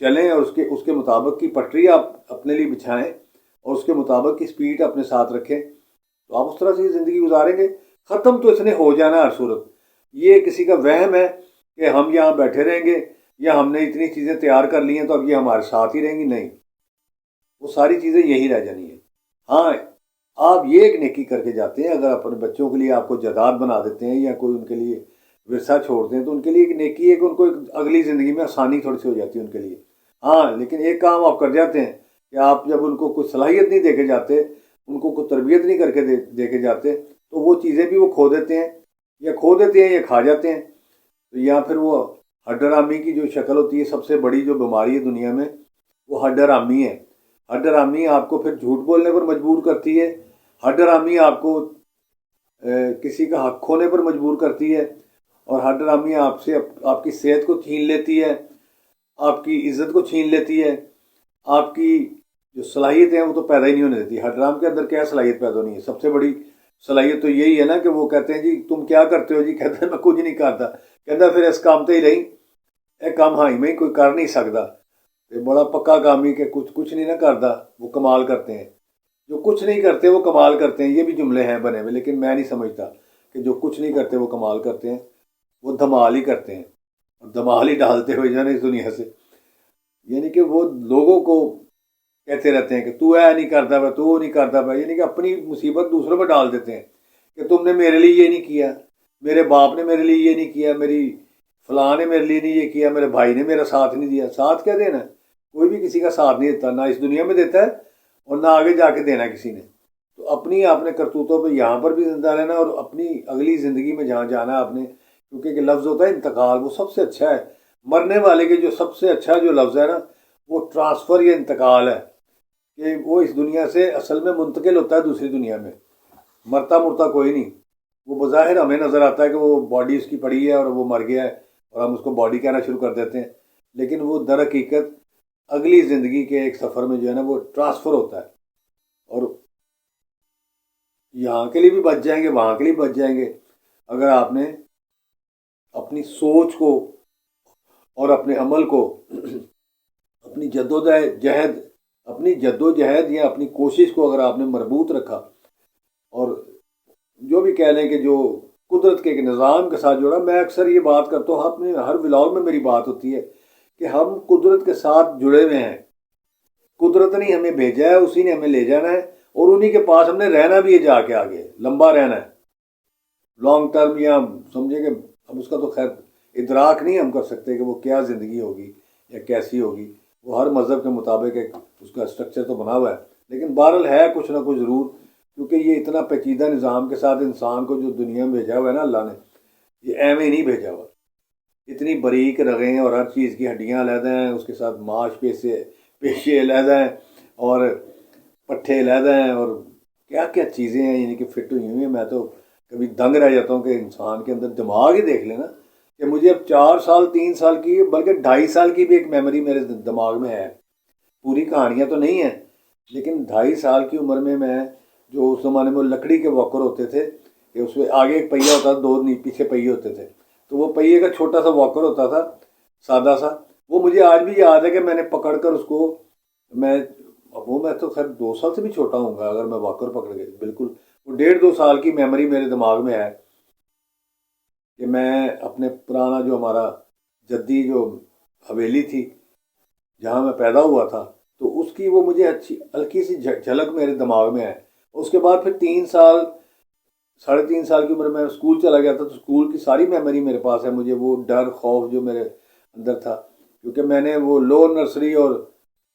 چلیں اور اس کے مطابق کی پٹری آپ اپنے لیے بچھائیں اور اس کے مطابق کی سپیڈ اپنے ساتھ رکھیں تو آپ اس طرح سے زندگی گزاریں گے. ختم تو اس نے ہو جانا ہر صورت. یہ کسی کا وہم ہے کہ ہم یہاں بیٹھے رہیں گے یا ہم نے اتنی چیزیں تیار کر لی ہیں تو اب یہ ہمارے ساتھ ہی رہیں گی. نہیں، وہ ساری چیزیں یہی رہ جانی ہیں. ہاں، آپ یہ ایک نیکی کر کے جاتے ہیں، اگر اپنے بچوں کے لیے آپ کو جائیداد بنا دیتے ہیں یا کوئی ان کے لیے ورثہ چھوڑتے ہیں تو ان کے لیے ایک نیکی ہے کہ ان کو ایک اگلی زندگی میں آسانی تھوڑی سی ہو جاتی ہے ان کے لیے. ہاں، لیکن ایک کام آپ کر جاتے ہیں کہ آپ جب ان کو کوئی صلاحیت نہیں دے کے جاتے، ان کو کوئی تربیت نہیں کر کے دے کے جاتے تو وہ چیزیں بھی وہ کھو دیتے ہیں یا کھا جاتے ہیں. تو یا پھر وہ ہڈر آمی کی جو شکل ہوتی ہے، سب سے بڑی جو بیماری ہے دنیا میں وہ ہڈر آمی ہے. ہڈر آمی آپ کو پھر جھوٹ بولنے پر مجبور کرتی ہے. ہڈر آمی آپ کو کسی کا حق کھونے پر مجبور کرتی ہے. اور ہڈر آمی آپ سے آپ کی صحت کو چھین لیتی ہے، آپ کی عزت کو چھین لیتی ہے. آپ کی جو صلاحیتیں ہیں وہ تو پیدا ہی نہیں ہونے دیتی. ہڈر آم کے اندر کیا صلاحیت پیدا ہونی ہے؟ سب سے بڑی صلاحیت تو یہی ہے نا کہ وہ کہتے ہیں جی تم کیا کرتے ہو؟ جی کہتے ہیں میں کچھ نہیں کرتا. کہتا پھر اس کام تے ہی رہی اے کام ہاں میں کوئی کر نہیں سکتا. بڑا پکا کام ہی کہ کچھ نہیں نہ کرتا وہ کمال کرتے ہیں. جو کچھ نہیں کرتے وہ کمال کرتے ہیں. یہ بھی جملے ہیں بنے ہوئے، لیکن میں نہیں سمجھتا کہ جو کچھ نہیں کرتے وہ کمال کرتے ہیں. وہ دھمال ہی کرتے ہیں اور دھمال ہی ڈالتے ہوئے جانے اس دنیا سے. یعنی کہ وہ لوگوں کو کہتے رہتے ہیں کہ تو اے نہیں کرتا بھائی، تو وہ نہیں کرتا بھائی. یعنی کہ اپنی مصیبت دوسروں پہ ڈال دیتے ہیں کہ تم نے میرے لیے یہ نہیں کیا، میرے باپ نے میرے لیے یہ نہیں کیا، میری فلاں نے میرے لیے نہیں یہ کیا، میرے بھائی نے میرا ساتھ نہیں دیا. ساتھ کیا دینا؟ کوئی بھی کسی کا ساتھ نہیں دیتا، نہ اس دنیا میں دیتا ہے اور نہ آگے جا کے دینا کسی نے. تو اپنی آپ نے کرتوتوں پہ یہاں پر بھی زندہ رہنا اور اپنی اگلی زندگی میں جہاں جانا ہے آپ نے، کیونکہ کہ لفظ ہوتا ہے انتقال، وہ سب سے اچھا ہے. مرنے والے کے جو سب سے اچھا جو لفظ ہے نا وہ ٹرانسفر یا انتقال ہے، کہ وہ اس دنیا سے اصل میں منتقل ہوتا ہے دوسری دنیا میں. مرتا کوئی نہیں. وہ بظاہر ہمیں نظر آتا ہے کہ وہ باڈی اس کی پڑی ہے اور وہ مر گیا ہے اور ہم اس کو باڈی کہنا شروع کر دیتے ہیں، لیکن وہ در حقیقت اگلی زندگی کے ایک سفر میں جو ہے نا وہ ٹرانسفر ہوتا ہے. اور یہاں کے لیے بھی بچ جائیں گے، وہاں کے لیے بچ جائیں گے اگر آپ نے اپنی سوچ کو اور اپنے عمل کو اپنی جد و جہد یا اپنی کوشش کو اگر آپ نے مربوط رکھا اور جو بھی کہہ لیں کہ جو قدرت کے ایک نظام کے ساتھ جوڑا. میں اکثر یہ بات کرتا ہوں، اپنے ہر ولاگ میں میری بات ہوتی ہے کہ ہم قدرت کے ساتھ جڑے ہوئے ہیں. قدرت نے ہمیں بھیجا ہے، اسی نے ہمیں لے جانا ہے اور انہی کے پاس ہم نے رہنا بھی ہے، جا کے آگے لمبا رہنا ہے، لانگ ٹرم. یا سمجھے کہ اب اس کا تو خیر ادراک نہیں ہم کر سکتے کہ وہ کیا زندگی ہوگی یا کیسی ہوگی. وہ ہر مذہب کے مطابق ایک اس کا اسٹرکچر تو بنا ہوا ہے، لیکن بہرحال ہے کچھ نہ کچھ ضرور، کیونکہ یہ اتنا پیچیدہ نظام کے ساتھ انسان کو جو دنیا میں بھیجا ہوا ہے نا اللہ نے، یہ ایویں نہیں بھیجا ہوا. اتنی باریک رگیں اور ہر چیز کی ہڈیاں علیحدہ ہیں، اس کے ساتھ ماش پیشے علیحدہ ہیں اور پٹھے علیحدہ ہیں اور کیا کیا چیزیں ہیں یعنی کہ فٹ ہوئی ہوئی ہیں. میں تو کبھی دنگ رہ جاتا ہوں کہ انسان کے اندر دماغ ہی دیکھ لینا کہ مجھے اب 4 سال 3 سال کی بلکہ 2.5 سال کی بھی ایک میموری میرے دماغ میں ہے. پوری کہانیاں تو نہیں ہیں، لیکن 2.5 سال کی عمر میں جو اس زمانے میں وہ لکڑی کے واکر ہوتے تھے کہ اس میں آگے ایک پہیہ ہوتا تھا، 2 پیچھے پہیے ہوتے تھے، تو وہ پہیے کا چھوٹا سا واکر ہوتا تھا سادہ سا. وہ مجھے آج بھی یاد ہے کہ میں نے پکڑ کر اس کو میں تو خیر 2 سال سے بھی چھوٹا ہوں گا اگر میں واکر پکڑ گئی. بالکل وہ 1.5 2 سال کی میموری میرے دماغ میں ہے کہ میں اپنے پرانا جو ہمارا جدی جو حویلی تھی جہاں میں پیدا ہوا تھا تو اس کی وہ مجھے اچھی ہلکی سی جھلک میرے دماغ میں ہے. اس کے بعد پھر 3 سال 3.5 سال کی عمر میں اسکول چلا گیا تھا تو اسکول کی ساری میموری میرے پاس ہے. مجھے وہ ڈر خوف جو میرے اندر تھا، کیونکہ میں نے وہ لوور نرسری اور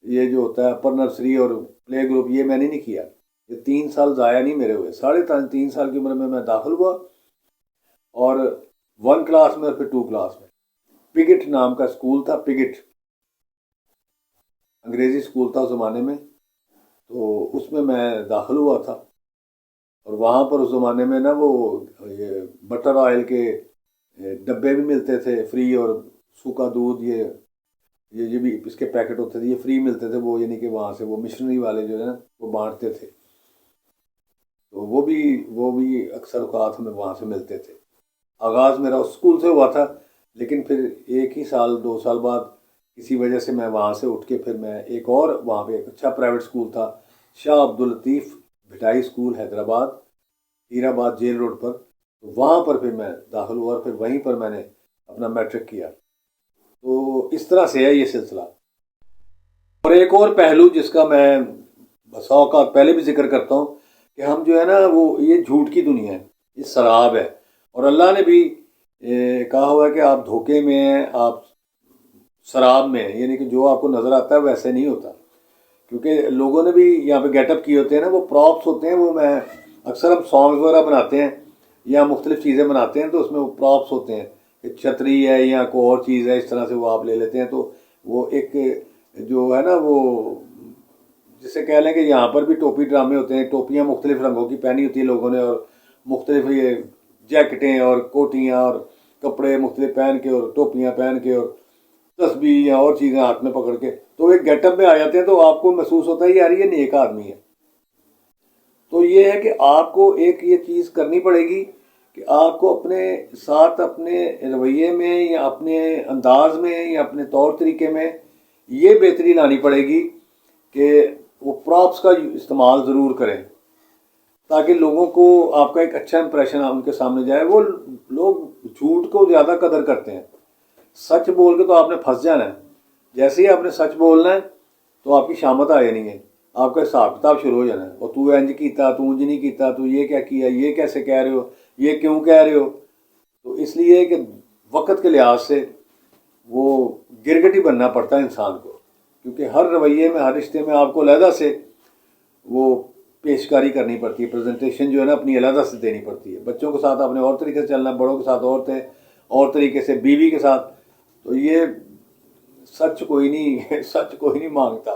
یہ جو ہوتا ہے اپر نرسری اور پلے گروپ یہ میں نے نہیں کیا. یہ 3 سال ضائع نہیں میرے ہوئے. 3.5 سال کی عمر میں داخل ہوا اور 1 کلاس میں اور پھر 2 کلاس میں. پگٹ نام کا اسکول تھا، پگٹ انگریزی اسکول تھا اس زمانے میں، تو اس میں داخل ہوا تھا. اور وہاں پر اس زمانے میں نا وہ یہ بٹر آئل کے ڈبے بھی ملتے تھے فری، اور سوکھا دودھ یہ بھی اس کے پیکٹ ہوتے تھے، یہ فری ملتے تھے. وہ یعنی کہ وہاں سے وہ مشنری والے جو ہے نا وہ بانٹتے تھے، تو وہ بھی اکثر اوقات ہمیں وہاں سے ملتے تھے. آغاز میرا اس اسکول سے ہوا تھا، لیکن پھر 1 ہی سال 2 سال بعد کسی وجہ سے میں وہاں سے اٹھ کے پھر میں ایک اور وہاں پہ ایک اچھا پرائیویٹ اسکول تھا، شاہ عبداللطیف بھٹائی اسکول حیدرآباد، ہیر آباد جیل روڈ پر، وہاں پر پھر میں داخل ہوا اور پھر وہیں پر میں نے اپنا میٹرک کیا۔ تو اس طرح سے ہے یہ سلسلہ۔ اور ایک اور پہلو جس کا میں بسا اوقات پہلے بھی ذکر کرتا ہوں کہ ہم جو ہے نا وہ یہ جھوٹ کی دنیا ہے، یہ سراب ہے، اور اللہ نے بھی کہا ہوا ہے کہ آپ دھوکے میں ہیں، آپ سراب میں ہیں، یعنی کہ جو آپ کو نظر آتا ہے ویسے نہیں ہوتا، کیونکہ لوگوں نے بھی یہاں پہ گیٹ اپ کیے ہوتے ہیں نا، وہ پراپس ہوتے ہیں، وہ میں اکثر ہم سانگز وغیرہ بناتے ہیں یا مختلف چیزیں بناتے ہیں تو اس میں وہ پراپس ہوتے ہیں کہ چھتری ہے یا کوئی اور چیز ہے، اس طرح سے وہ آپ لے لیتے ہیں، تو وہ ایک جو ہے نا وہ جسے کہہ لیں کہ یہاں پر بھی ٹوپی ڈرامے ہوتے ہیں، ٹوپیاں مختلف رنگوں کی پہنی ہوتی ہیں لوگوں نے، اور مختلف یہ جیکٹیں اور کوٹیاں اور کپڑے مختلف پہن کے اور ٹوپیاں پہن کے اور تسبیح یا اور چیزیں ہاتھ میں پکڑ کے تو ایک گیٹ اپ میں آ جاتے ہیں، تو آپ کو محسوس ہوتا ہے یار یہ نیک آدمی ہے۔ تو یہ ہے کہ آپ کو ایک یہ چیز کرنی پڑے گی کہ آپ کو اپنے ساتھ اپنے رویے میں یا اپنے انداز میں یا اپنے طور طریقے میں یہ بہتری لانی پڑے گی کہ وہ پراپس کا استعمال ضرور کریں، تاکہ لوگوں کو آپ کا ایک اچھا امپریشن ان کے سامنے جائے۔ وہ لوگ جھوٹ کو زیادہ قدر کرتے ہیں، سچ بول کے تو آپ نے پھنس جانا ہے۔ جیسے ہی آپ نے سچ بولنا ہے تو آپ کی شامت آ جانی ہے، آپ کا حساب کتاب شروع ہو جانا ہے، اور تو انج کیتا، تو انج نہیں کیتا، تو یہ کیا کیا، یہ کیسے کہہ رہے ہو، یہ کیوں کہہ رہے ہو۔ تو اس لیے کہ وقت کے لحاظ سے وہ گرگٹی بننا پڑتا ہے انسان کو، کیونکہ ہر رویے میں ہر رشتے میں آپ کو علیحدہ سے وہ پیشکاری کرنی پڑتی ہے، پریزنٹیشن جو ہے نا اپنی علیحدہ سے دینی پڑتی ہے۔ بچوں کے ساتھ آپ نے اور طریقے سے چلنا، بڑوں کے ساتھ اور طریقے سے، بیوی کے ساتھ، تو یہ سچ کوئی نہیں سچ کوئی نہیں مانگتا۔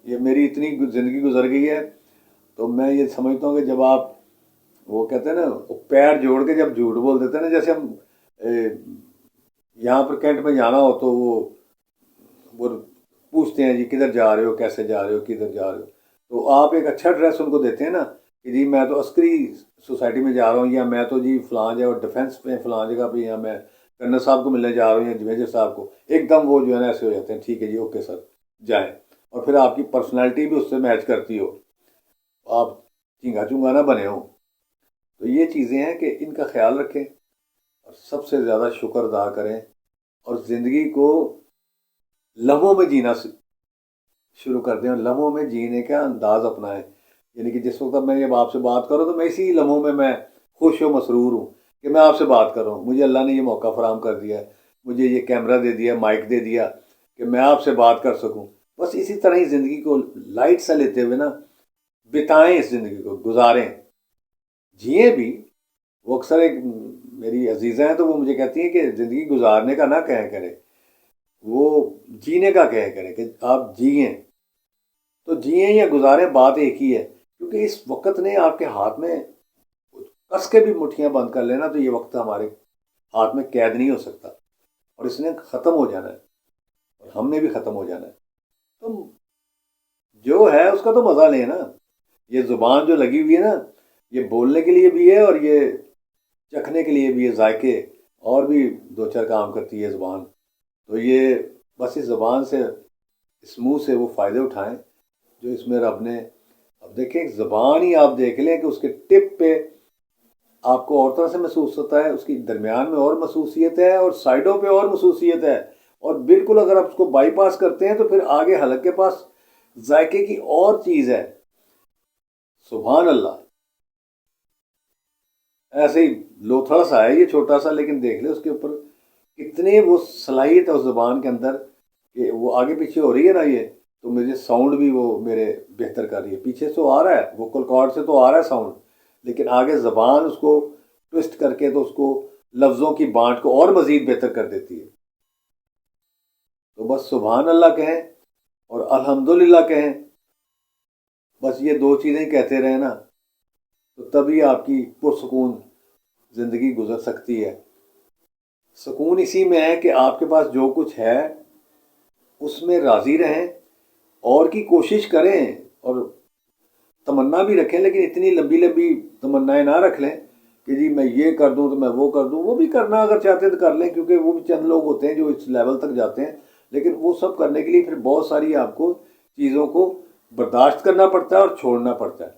یہ میری اتنی زندگی گزر گئی ہے تو میں یہ سمجھتا ہوں کہ جب آپ وہ کہتے ہیں نا پیر جوڑ کے جب جھوٹ بول دیتے ہیں نا، جیسے ہم یہاں پر کینٹ میں جانا ہو تو وہ پوچھتے ہیں جی کدھر جا رہے ہو، کیسے جا رہے ہو، کدھر جا رہے ہو، تو آپ ایک اچھا ڈریس ان کو دیتے ہیں نا کہ جی میں تو عسکری سوسائٹی میں جا رہا ہوں، یا میں تو جی فلاں جگہ ڈیفینس میں فلاں جگہ پہ، یا میں کرنل صاحب کو ملنے جا رہا ہوں یا میجر صاحب کو، ایک دم وہ جو ہے نا ایسے ہو جاتے ہیں، ٹھیک ہے جی اوکے سر جائیں، اور پھر آپ کی پرسنالٹی بھی اس سے میچ کرتی ہو، آپ چنگا چنگا نہ بنے ہوں۔ تو یہ چیزیں ہیں کہ ان کا خیال رکھیں اور سب سے زیادہ شکر ادا کریں، اور زندگی کو لمحوں میں جینا شروع کر دیں، اور لمحوں میں جینے کا انداز اپنائیں، یعنی کہ جس وقت میں جب آپ سے بات کروں تو میں اسی لمحوں میں خوش و مسرور ہوں کہ میں آپ سے بات کر رہا ہوں، مجھے اللہ نے یہ موقع فراہم کر دیا ہے، مجھے یہ کیمرہ دے دیا، مائک دے دیا کہ میں آپ سے بات کر سکوں۔ بس اسی طرح ہی زندگی کو لائٹ سا لیتے ہوئے نا بتائیں، اس زندگی کو گزاریں، جئیں بھی۔ وہ اکثر ایک میری عزیزہ ہیں تو وہ مجھے کہتی ہیں کہ زندگی گزارنے کا نہ کہیں کرے، وہ جینے کا کہیں کرے کہ آپ جئیں، تو جئیں یا گزاریں بات ایک ہی ہے، کیونکہ اس وقت نے آپ کے ہاتھ میں کس کے بھی مٹھیاں بند کر لینا تو یہ وقت ہمارے ہاتھ میں قید نہیں ہو سکتا، اور اس نے ختم ہو جانا ہے، اور ہم نے بھی ختم ہو جانا ہے۔ تو جو ہے اس کا تو مزہ لیں نا۔ یہ زبان جو لگی ہوئی ہے نا، یہ بولنے کے لیے بھی ہے اور یہ چکھنے کے لیے بھی ہے، ذائقے اور بھی دو چار کام کرتی ہے زبان، تو یہ بس اس زبان سے، اس منہ سے وہ فائدے اٹھائیں جو اس میں رب نے۔ اب دیکھیں ایک زبان ہی آپ دیکھ لیں کہ اس کے ٹپ پہ آپ کو اور طرح سے محسوس ہوتا ہے، اس کی درمیان میں اور محسوسیت ہے اور سائڈوں پہ اور محسوسیت ہے، اور بالکل اگر آپ اس کو بائی پاس کرتے ہیں تو پھر آگے حلق کے پاس ذائقے کی اور چیز ہے۔ سبحان اللہ۔ ایسے ہی لوتھڑا سا ہے یہ چھوٹا سا، لیکن دیکھ لیں اس کے اوپر کتنے وہ صلاحیت ہے اس زبان کے اندر کہ وہ آگے پیچھے ہو رہی ہے نا، یہ تو مجھے ساؤنڈ بھی وہ میرے بہتر کر رہی ہے، پیچھے سے تو آ رہا ہے ووکل کارڈ سے تو آ رہا ہے ساؤنڈ، لیکن آگے زبان اس کو ٹوسٹ کر کے تو اس کو لفظوں کی بانٹ کو اور مزید بہتر کر دیتی ہے۔ تو بس سبحان اللہ کہیں اور الحمدللہ کہیں، بس یہ دو چیزیں کہتے رہیں نا تو تبھی آپ کی پرسکون زندگی گزر سکتی ہے۔ سکون اسی میں ہے کہ آپ کے پاس جو کچھ ہے اس میں راضی رہیں، اور کی کوشش کریں اور تمنا بھی رکھیں، لیکن اتنی لمبی لمبی تمنائیں نہ رکھ لیں کہ جی میں یہ کر دوں تو میں وہ کر دوں۔ وہ بھی کرنا اگر چاہتے ہیں تو کر لیں، کیونکہ وہ بھی چند لوگ ہوتے ہیں جو اس لیول تک جاتے ہیں، لیکن وہ سب کرنے کے لیے پھر بہت ساری آپ کو چیزوں کو برداشت کرنا پڑتا ہے اور چھوڑنا پڑتا ہے.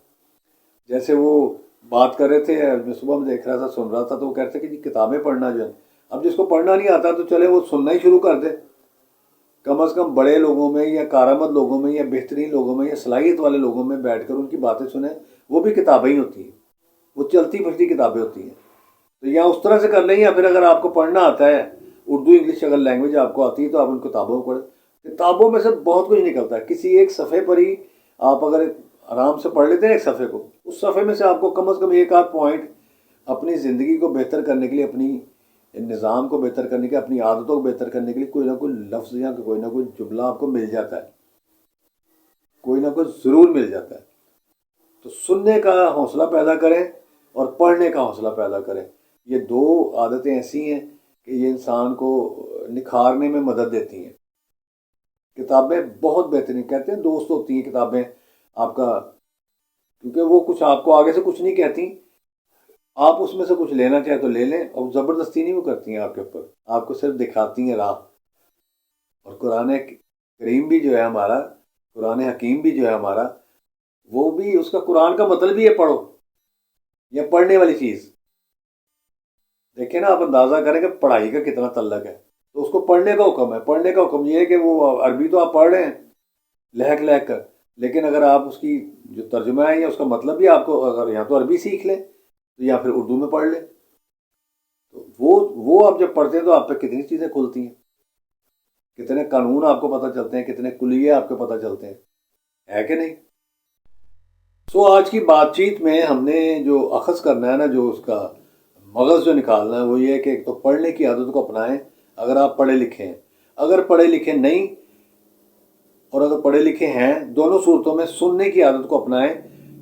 جیسے وہ بات کر رہے تھے، میں صبح میں دیکھ رہا تھا، سن رہا تھا، تو وہ کہتے کہ جی کتابیں پڑھنا جو ہے، اب جس کو پڑھنا نہیں آتا تو چلے وہ سننا ہی شروع کر دے. کم از کم بڑے لوگوں میں یا کارآمد لوگوں میں یا بہترین لوگوں میں یا صلاحیت والے لوگوں میں بیٹھ کر ان کی باتیں سنیں. وہ بھی کتابیں ہی ہوتی ہیں، وہ چلتی پھرتی کتابیں ہوتی ہیں. تو یا اس طرح سے کر لیں، یا پھر اگر آپ کو پڑھنا آتا ہے، اردو انگلش اگر لینگویج آپ کو آتی ہے، تو آپ ان کتابوں کو پڑھیں. کتابوں میں سے بہت کچھ نکلتا ہے. کسی ایک صفحے پر ہی آپ اگر آرام سے پڑھ لیتے ہیں ایک صفحے کو، اس صفحے میں سے آپ کو کم از کم ایک آدھ پوائنٹ اپنی زندگی کو بہتر کرنے کے لیے، اپنی نظام کو بہتر کرنے کے لیے، اپنی عادتوں کو بہتر کرنے کے لیے کوئی نہ کوئی لفظ یا کوئی نہ کوئی جملہ آپ کو مل جاتا ہے، کوئی نہ کوئی ضرور مل جاتا ہے. تو سننے کا حوصلہ پیدا کریں اور پڑھنے کا حوصلہ پیدا کریں. یہ دو عادتیں ایسی ہیں کہ یہ انسان کو نکھارنے میں مدد دیتی ہیں. کتابیں بہت بہترین، کہتے ہیں دوست ہوتی ہیں کتابیں آپ کا، کیونکہ وہ کچھ آپ کو آگے سے کچھ نہیں کہتی، آپ اس میں سے کچھ لینا چاہے تو لے لیں، اور زبردستی نہیں وہ کرتی ہیں آپ کے اوپر، آپ کو صرف دکھاتی ہیں راہ. اور قرآن کریم بھی جو ہے ہمارا، قرآن حکیم بھی جو ہے ہمارا، وہ بھی اس کا قرآن کا مطلب ہی ہے پڑھو، یا پڑھنے والی چیز. دیکھیں نا، آپ اندازہ کریں کہ پڑھائی کا کتنا تعلق ہے. تو اس کو پڑھنے کا حکم ہے. پڑھنے کا حکم یہ ہے کہ وہ عربی تو آپ پڑھ رہے ہیں لہک لہک کر، لیکن اگر آپ اس کی جو ترجمہ ہے یا اس کا مطلب بھی آپ کو، اگر یا تو عربی سیکھ لیں تو یا پھر اردو میں پڑھ لیں. تو وہ آپ جب پڑھتے ہیں تو آپ پہ کتنی چیزیں کھلتی ہیں، کتنے قانون آپ کو پتہ چلتے ہیں، کتنے کلیے آپ کو پتہ چلتے ہیں، ہے کہ نہیں؟ آج کی بات چیت میں ہم نے جو اخذ کرنا ہے نا، جو اس کا مغز جو نکالنا ہے، وہ یہ ہے کہ ایک تو پڑھنے کی عادت کو اپنائیں اگر آپ پڑھے لکھے ہیں. اگر پڑھے لکھے نہیں اور اگر پڑھے لکھے ہیں، دونوں صورتوں میں سننے کی عادت کو اپنائیں.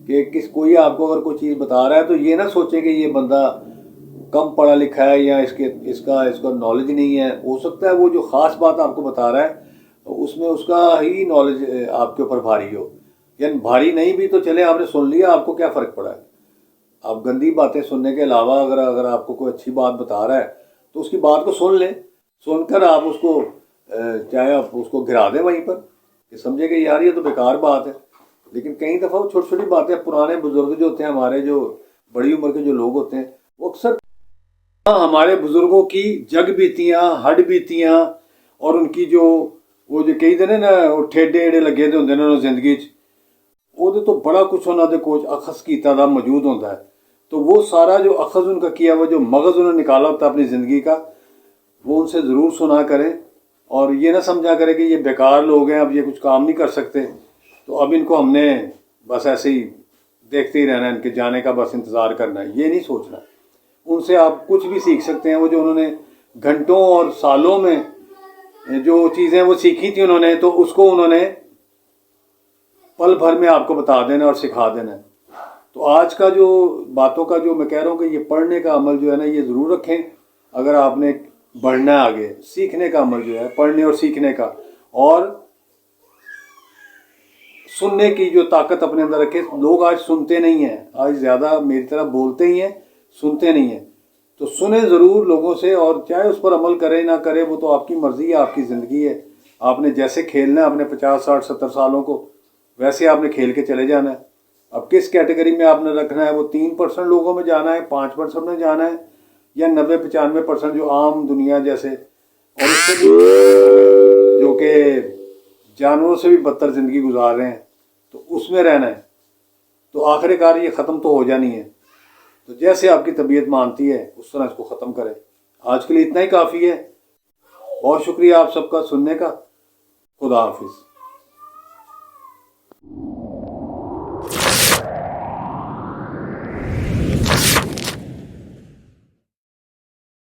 کہ کوئی آپ کو اگر کوئی چیز بتا رہا ہے تو یہ نہ سوچیں کہ یہ بندہ کم پڑھا لکھا ہے یا اس کا نالج نہیں ہے. ہو سکتا ہے وہ جو خاص بات آپ کو بتا رہا ہے اس میں اس کا ہی نالج آپ کے اوپر بھاری ہو، یعنی بھاری نہیں بھی تو چلے، آپ نے سن لیا، آپ کو کیا فرق پڑا ہے. آپ گندی باتیں سننے کے علاوہ اگر آپ کو کوئی اچھی بات بتا رہا ہے تو اس کی بات کو سن لیں، سن کر آپ اس کو چاہے آپ اس کو گرا دیں وہیں پر، کہ سمجھے کہ یار یہ تو بیکار بات ہے. لیکن کئی دفعہ وہ چھوٹی چھوٹی باتیں، پرانے بزرگ جو ہوتے ہیں ہمارے، جو بڑی عمر کے جو لوگ ہوتے ہیں، وہ اکثر ہمارے بزرگوں کی جگ بیتیاں، ہڈ بیتیاں، اور ان کی جو وہ جو کئی دن نا وہ ٹھیڈے ایڑے لگے دے ہوندے نے زندگی چ، وہ تو بڑا کچھ انہوں نے کچھ اخذ کیتا دا موجود ہوتا ہے. تو وہ سارا جو اخذ ان کا کیا ہوا، جو مغز انہوں نے نکالا ہوتا ہے اپنی زندگی کا، وہ ان سے ضرور سنا کریں. اور یہ نہ سمجھا کریں کہ یہ بیکار لوگ ہیں، اب یہ کچھ کام نہیں کر سکتے، تو اب ان کو ہم نے بس ایسے ہی دیکھتے ہی رہنا ہے، ان کے جانے کا بس انتظار کرنا ہے. یہ نہیں سوچنا. ان سے آپ کچھ بھی سیکھ سکتے ہیں. وہ جو انہوں نے گھنٹوں اور سالوں میں جو چیزیں وہ سیکھی تھی انہوں نے، تو اس کو انہوں نے پل بھر میں آپ کو بتا دینا اور سکھا دینا. تو آج کا جو باتوں کا جو میں کہہ رہا ہوں کہ یہ پڑھنے کا عمل جو ہے نا، یہ ضرور رکھیں اگر آپ نے بڑھنا ہے آگے. سیکھنے کا عمل جو ہے، پڑھنے اور سیکھنے کا، اور سننے کی جو طاقت اپنے اندر رکھے. لوگ آج سنتے نہیں ہیں، آج زیادہ میری طرح بولتے ہی ہیں، سنتے نہیں ہیں. تو سنیں ضرور لوگوں سے، اور چاہے اس پر عمل کرے نہ کرے وہ تو آپ کی مرضی ہے، آپ کی زندگی ہے. آپ نے جیسے کھیلنا ہے اپنے 50 60 70 سالوں کو، ویسے آپ نے کھیل کے چلے جانا ہے. اب کس کیٹیگری میں آپ نے رکھنا ہے، وہ 3% لوگوں میں جانا ہے، 5% میں جانا ہے، یا 90 95% جو عام دنیا جیسے، اور اس سے بھی جو کہ جانوروں سے بھی بدتر زندگی گزار رہے ہیں، تو اس میں رہنا ہے. تو آخر کار یہ ختم تو ہو جانی ہے. تو جیسے آپ کی طبیعت مانتی ہے اس طرح اس کو ختم کریں. آج کے لیے اتنا ہی کافی ہے. بہت شکریہ آپ سب کا سننے کا. خدا حافظ.